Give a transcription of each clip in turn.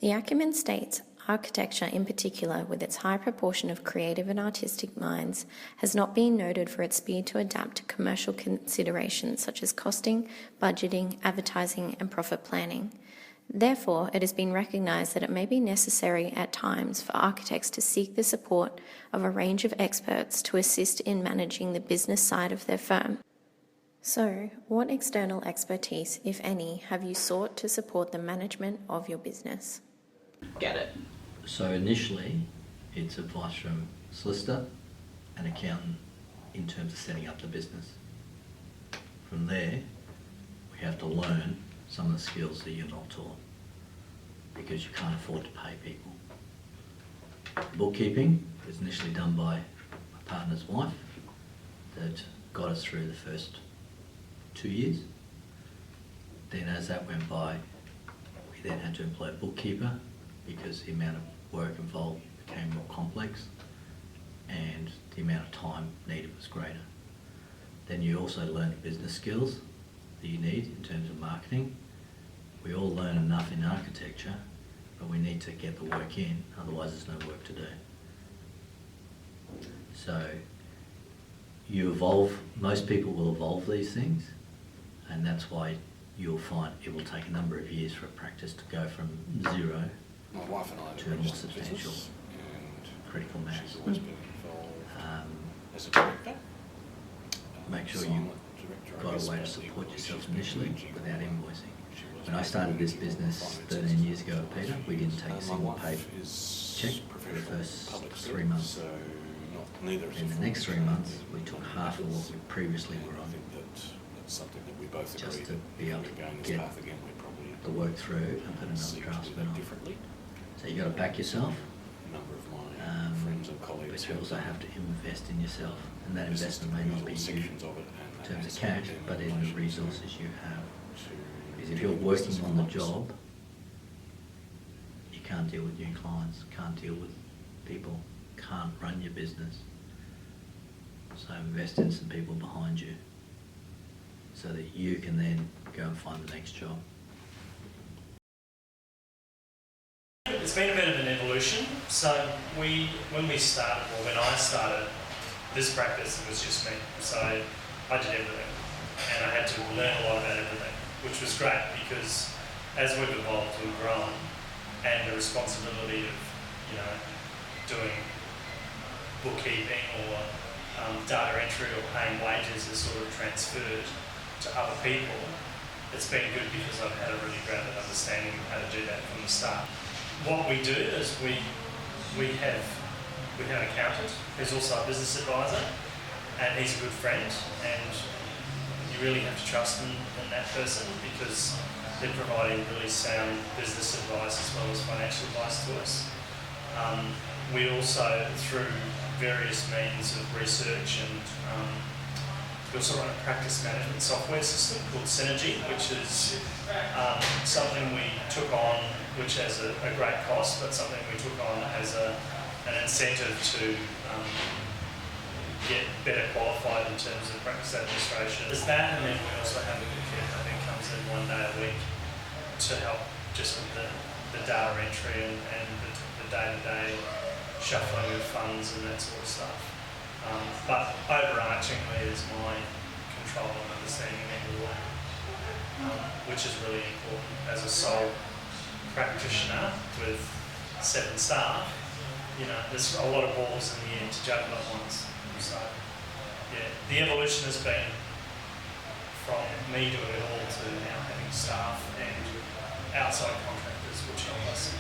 The Acumen states, architecture in particular, with its high proportion of creative and artistic minds, has not been noted for its speed to adapt to commercial considerations such as costing, budgeting, advertising, and profit planning. Therefore, it has been recognised that it may be necessary at times for architects to seek the support of a range of experts to assist in managing the business side of their firm. So, what external expertise, if any, have you sought to support the management of your business? Get it. So initially, it's advice from solicitor and accountant in terms of setting up the business. From there, we have to learn some of the skills that you're not taught because you can't afford to pay people. Bookkeeping was initially done by my partner's wife that got us through the first 2 years. Then as that went by, we then had to employ a bookkeeper because the amount of work involved became more complex and the amount of time needed was greater. Then you also learn the business skills that you need in terms of marketing. We all learn enough in architecture, but we need to get the work in, otherwise there's no work to do. So you evolve, most people will evolve these things, and that's why you'll find it will take a number of years for a practice to go from zero My wife and I to a more substantial critical mass. She's always been involved as a director. Make sure So you I'm a director, I got guess, a way to but support equally yourself she's been initially managing without the- invoicing. she was When I started this managing business finances 13 years ago at Peter, we didn't take a My single wife paid is check for the professional first public 3 service, months. So neither is In the next 3 months, we took half of what we previously were I on think that's something that we both just agree to that be able if to we're going this get path again, we probably the work through and put another seek to do draftsman that on. differently. So you got to back yourself, A number of my friends and colleagues but you also have to invest in yourself, and that business investment may not be proposal you sections of it, and in that terms has of cash, been but in relation the resources you have. to Because if doing you're the working business on the models. job, you can't deal with new clients, can't deal with people, can't run your business. So invest in some people behind you so that you can then go and find the next job. It's been a bit of an evolution. So when we started, or when I started this practice, it was just me. So I did everything, and I had to learn a lot about everything, which was great because as we've evolved, we've grown, and the responsibility of doing bookkeeping or data entry or paying wages is sort of transferred to other people. It's been good because I've had a really grounded understanding of how to do that from the start. What we do is we have an accountant who's also a business advisor, and he's a good friend, and you really have to trust in that person because they're providing really sound business advice as well as financial advice to us. We also, through various means of research and we also run a practice management software system called Synergy, which is something we took on, which has a great cost, but something we took on as an incentive to get better qualified in terms of practice administration. There's that, and then we also have a bookkeeper who comes in 1 day a week to help just with the data entry and the day-to-day shuffling of funds and that sort of stuff. But overarchingly is my control and understanding of all, which is really important as a sole practitioner with 7 staff. There's a lot of balls in the air to juggle at once. So, yeah, the evolution has been from me doing it all to now having staff and outside contractors which help us.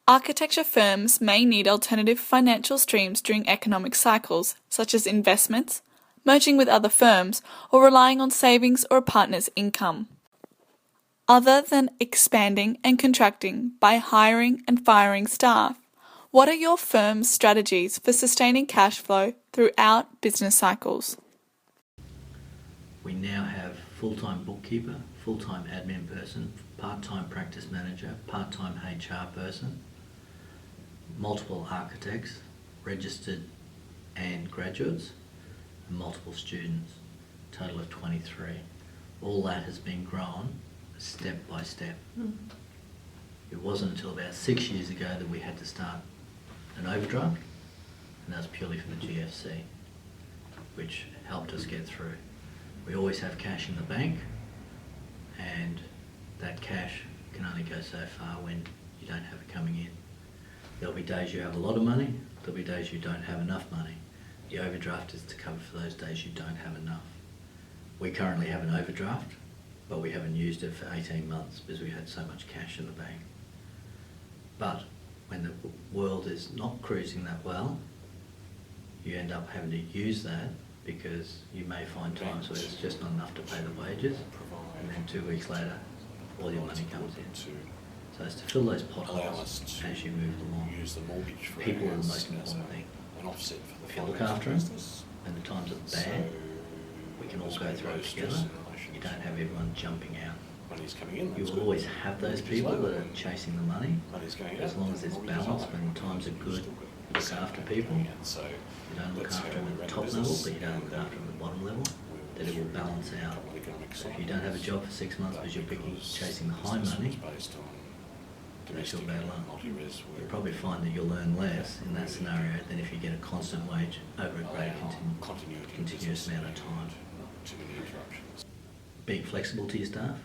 Architecture firms may need alternative financial streams during economic cycles, such as investments, merging with other firms, or relying on savings or a partner's income. Other than expanding and contracting by hiring and firing staff, what are your firm's strategies for sustaining cash flow throughout business cycles? We now have full-time bookkeeper, full-time admin person, part-time practice manager, part-time HR person, multiple architects, registered and graduates, and multiple students, a total of 23. All that has been grown step by step. It wasn't until about 6 years ago that we had to start an overdraft, and that was purely for the GFC, which helped us get through. We always have cash in the bank, and that cash can only go so far when you don't have it coming in. There'll be days you have a lot of money, there'll be days you don't have enough money. The overdraft is to cover for those days you don't have enough. We currently have an overdraft, but we haven't used it for 18 months because we had so much cash in the bank. But when the world is not cruising that well, you end up having to use that because you may find times where it's just not enough to pay the wages, and then 2 weeks later, all your money comes in. So it's to fill those potholes as you move along. Use the mortgage for People are the house most as important thing. an offset for the If you look finance after them, business. when the times are So bad, we can all there's go been through low it stress together. in relation You to don't have everyone jumping out. money's coming in. You That's will good. always have those Mortgage is people low, that are and chasing the money. money's going As out, long as then there's mortgage is balance, low, when times are you've good, still got look the after same people. coming in. So You don't look that's after how them we at the run top business, level, but you don't and, look after them at the bottom level. we'll That it will show balance a out. couple of economic So if you don't have a job for 6 months but because you're picking, because chasing the high business money, was based on that's your domestic bad and luck. multi-res where You'll probably find that you'll earn less in that scenario than if you get a constant wage over a great continuity of continuous business amount of and time. not too many interruptions. Being flexible to your staff,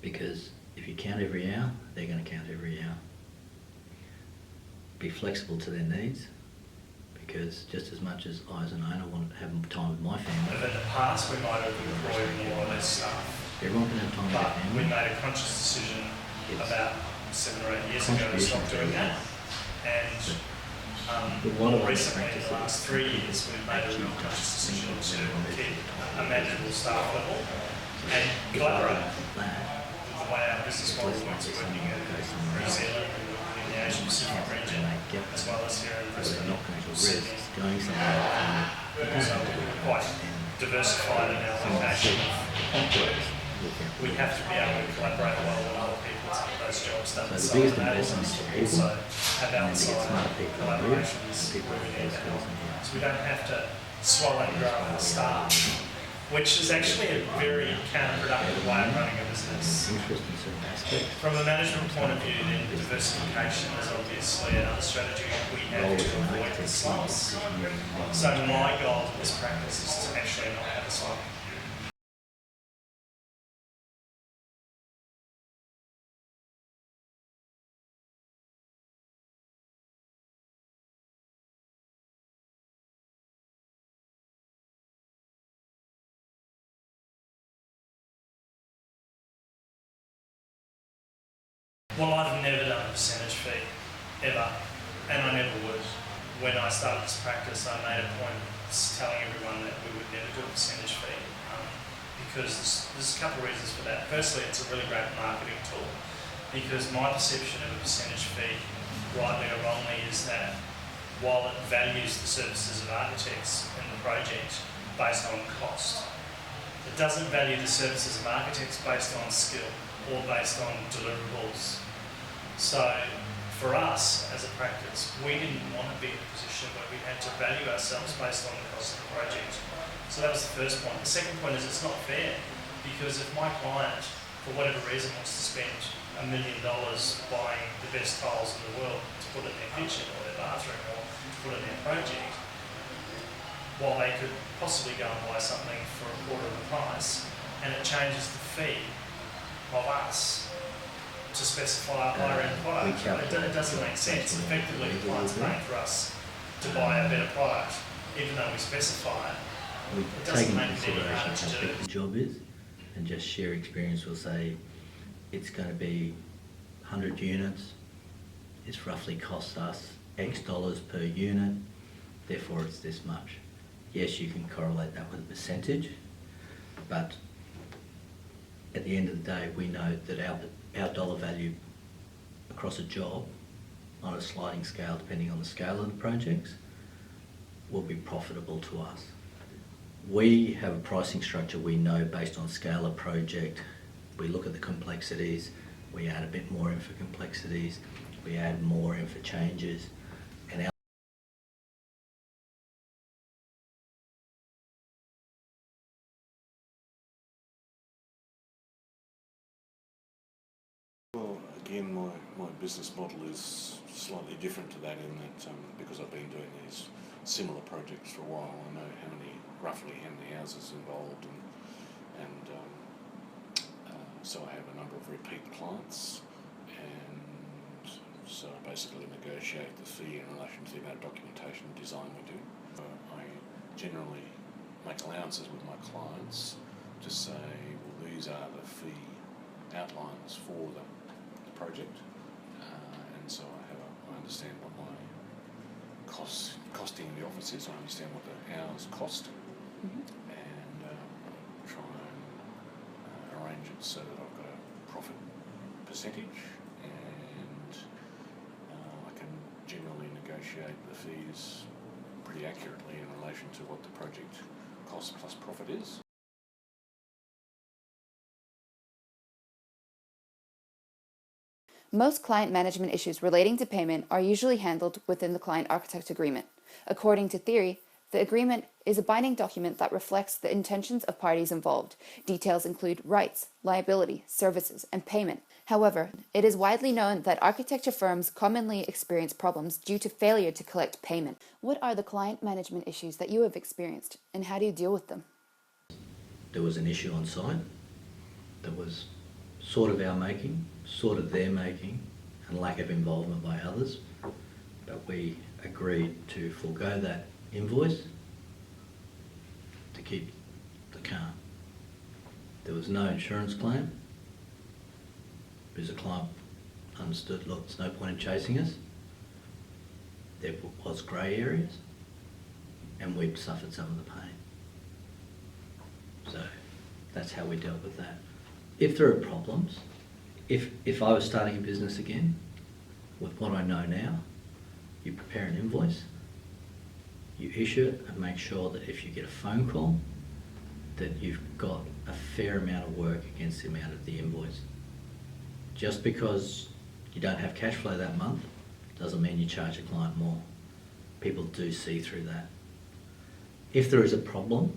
because if you count every hour, they're going to count every hour. Be flexible to their needs, because just as much as I as an owner want to have time with my family, In the past, we might have employed more or less staff, everyone can have time with their but we family. made a conscious decision Yes. about 7 or 8 years ago to stop doing that. And But a lot of more other recently, in the practices last 3 years, we've made a real conscious decision to keep a manageable staff level and collaborate. That, The way our business model works, working in New Zealand and in the Asia Pacific region, as well as here in they're Brisbane, not going to risk Sydney. going somewhere and they don't So have to do we're it. quite diversified in our location. We have to be able to collaborate well with other people to get those jobs done. So the biggest it enables investment us is to people, also have and then to get outside smart people on board, collaborations people where we with need those that. skills in here. So we don't have to swallow and grow our staff, which is actually a very counterproductive way of running a business. Interest in certain aspects. From a management point of view, then diversification is obviously another strategy we have to avoid the slumps. So my goal in this practice is to actually not have a slump. Well, I've never done a percentage fee, ever, and I never would. When I started this practice, I made a point of telling everyone that we would never do a percentage fee, because there's a couple of reasons for that. Firstly, it's a really great marketing tool, because my perception of a percentage fee, rightly or wrongly, is that while it values the services of architects in the project based on cost, it doesn't value the services of architects based on skill or based on deliverables. So for us as a practice, we didn't want to be in a position where we had to value ourselves based on the cost of the project. So that was the first point. The second point is it's not fair, because if my client, for whatever reason, wants to spend $1 million buying the best tiles in the world to put in their kitchen or their bathroom or to put in their project, while they could possibly go and buy something for a quarter of the price, and it changes the fee of us to specify a higher end product. It doesn't make sense. Effectively, the client's paying for us to buy a better product, even though we specify it. We It take doesn't into make it any consideration harder to how do. big the job is, and just share experience. We'll say it's going to be 100 units. It's roughly costs us X dollars per unit, therefore it's this much. Yes, you can correlate that with a percentage, but at the end of the day, we know that our dollar value across a job on a sliding scale, depending on the scale of the projects, will be profitable to us. We have a pricing structure we know based on scale of project. We look at the complexities, we add a bit more in for complexities, we add more in for changes, and our Well, again, my business model is slightly different to that in that because I've been doing these similar projects for a while, I know roughly how many houses involved, and so I have a number of repeat clients, and so I basically negotiate the fee in relation to the amount of documentation and design we do. I generally make allowances with my clients to say, well, these are the fee outlines for the project, and so I understand what my costing in the office is. I understand what the hours cost, and try and arrange it so that I've got a profit percentage, and I can generally negotiate the fees pretty accurately in relation to what the project cost plus profit is. Most client management issues relating to payment are usually handled within the client-architect agreement. According to theory, the agreement is a binding document that reflects the intentions of parties involved. Details include rights, liability, services, and payment. However, it is widely known that architecture firms commonly experience problems due to failure to collect payment. What are the client management issues that you have experienced, and how do you deal with them? There was an issue on site that was sort of our making, sort of their making, and lack of involvement by others, but we agreed to forego that invoice to keep the car. There was no insurance claim because the client understood, look, there's no point in chasing us. There was grey areas and we'd suffered some of the pain. So that's how we dealt with that. If there are problems, if I was starting a business again, with what I know now, you prepare an invoice, you issue it, and make sure that if you get a phone call, that you've got a fair amount of work against the amount of the invoice. Just because you don't have cash flow that month doesn't mean you charge a client more. People do see through that. If there is a problem,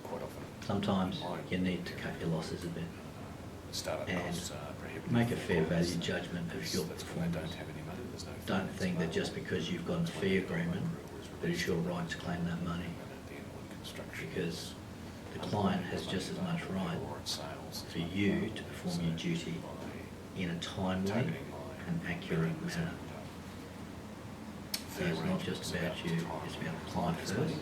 Quite often, sometimes you need to cut your losses a bit startup and costs are prohibitive. make a fair value judgment of your That's when they performance. don't have any money. There's no Don't finance think that available. just because you've got a fee agreement that it's your right to claim that money, And at the end, when construction because is the client has just as much right or at sales, for you to perform your duty in a timely and accurate manner. So it's not just about you, it's about the client first,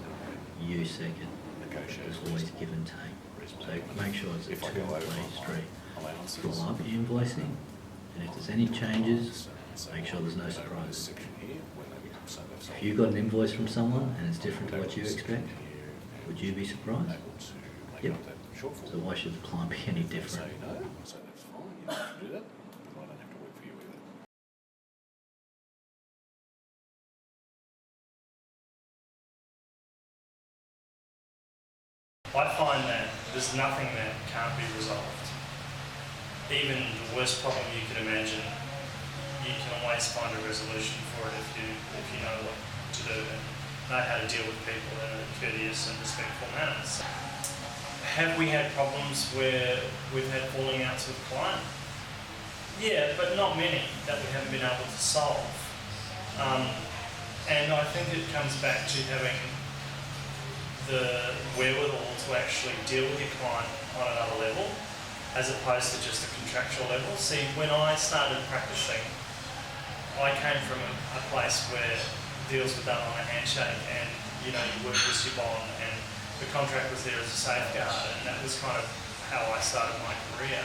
you second. There's always give and take. So make sure it's a If I go over two-way street. allowances, Draw up your invoicing, and if there's any changes, make sure there's no this surprises. section here, when they become so they've sold If you got an invoice from someone and it's different to they what you will sit expect, here and would you be surprised? able to make Yep. up that shortfall. So why should the client be any If they different? say no, I say that's fine, you don't have to do that, but I don't have to work for you either. I find that there's nothing that can't be resolved. Even the worst problem you can imagine, you can always find a resolution for it if you know what to do and know how to deal with people in a courteous and respectful manner. So, have we had problems where we've had falling outs with client? Yeah, but not many that we haven't been able to solve. And I think it comes back to having the wherewithal to actually deal with your client on another level, as opposed to just a contractual level. See, when I started practicing, I came from a place where deals were done on a handshake, and you worked with your bond, and the contract was there as a safeguard, and that was kind of how I started my career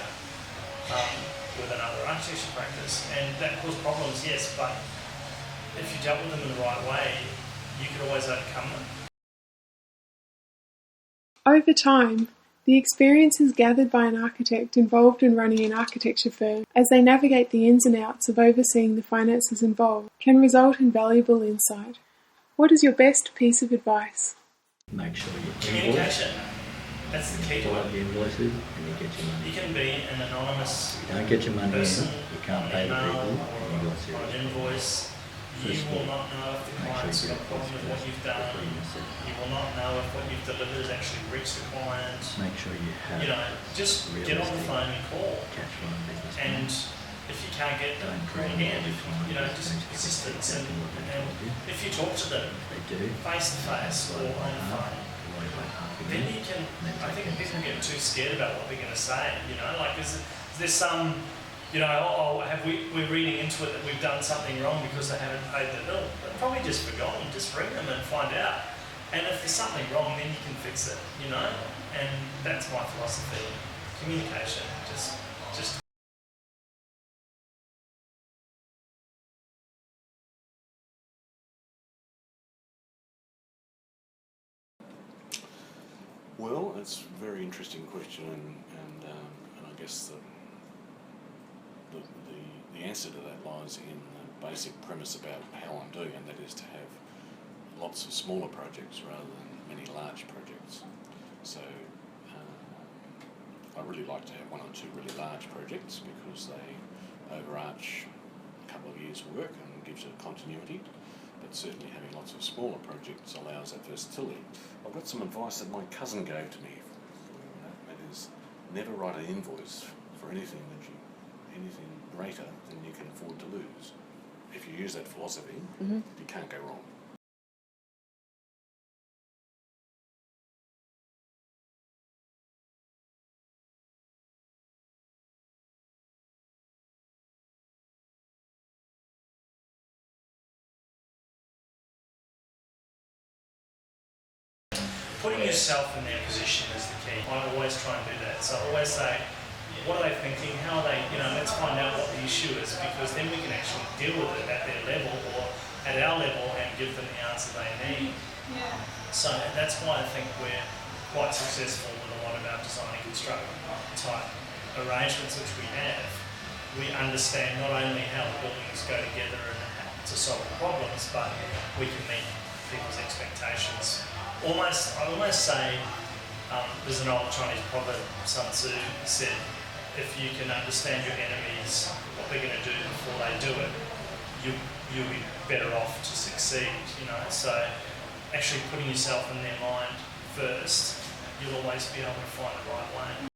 with another architecture practice. And that caused problems, yes, but if you dealt with them in the right way, you could always overcome them. Over time, the experiences gathered by an architect involved in running an architecture firm, as they navigate the ins and outs of overseeing the finances involved, can result in valuable insight. What is your best piece of advice? Make sure you invoice, Communication. That's the key to follow it. the invoices, and you get your money. You can be an anonymous If you don't get your money in, person you can't on pay the email people, or and you've got on serious an invoice. You First of will all, not know if the make sure client's you got get a problem with what you've done. before you miss it. You will not know if what you've delivered has actually reached the client. Make sure you have Just get on the realistic phone and call. cash flow business And plan. if can't get them again. Just persistence, and if you talk to them face to face or on the phone, then you can. I think people get too scared about what they're going to say. Like is there some, we're reading into it that we've done something wrong because they haven't paid their bill. They've probably just forgotten. Just ring them and find out. And if there's something wrong, then you can fix it. And that's my philosophy. Communication. Just. Well, it's a very interesting question, and I guess the answer to that lies in the basic premise about how I'm doing, and that is to have lots of smaller projects rather than many large projects. So I really like to have one or two really large projects because they overarch a couple of years' work and gives it continuity. But certainly having lots of smaller projects allows that versatility. I've got some advice that my cousin gave to me. That is, never write an invoice for anything greater than you can afford to lose. If you use that philosophy, you can't go wrong. Putting yourself in their position is the key. I always try and do that. So I always say, what are they thinking? How are they, let's find out what the issue is, because then we can actually deal with it at their level or at our level and give them the answer they need. So that's why I think we're quite successful with a lot of our design and construct type arrangements which we have. We understand not only how the buildings go together and to solve the problems, but we can meet people's expectations. I almost say, there's an old Chinese proverb, Sun Tzu said, if you can understand your enemies, what they're going to do before they do it, you'll be better off to succeed, So actually putting yourself in their mind first, you'll always be able to find the right way.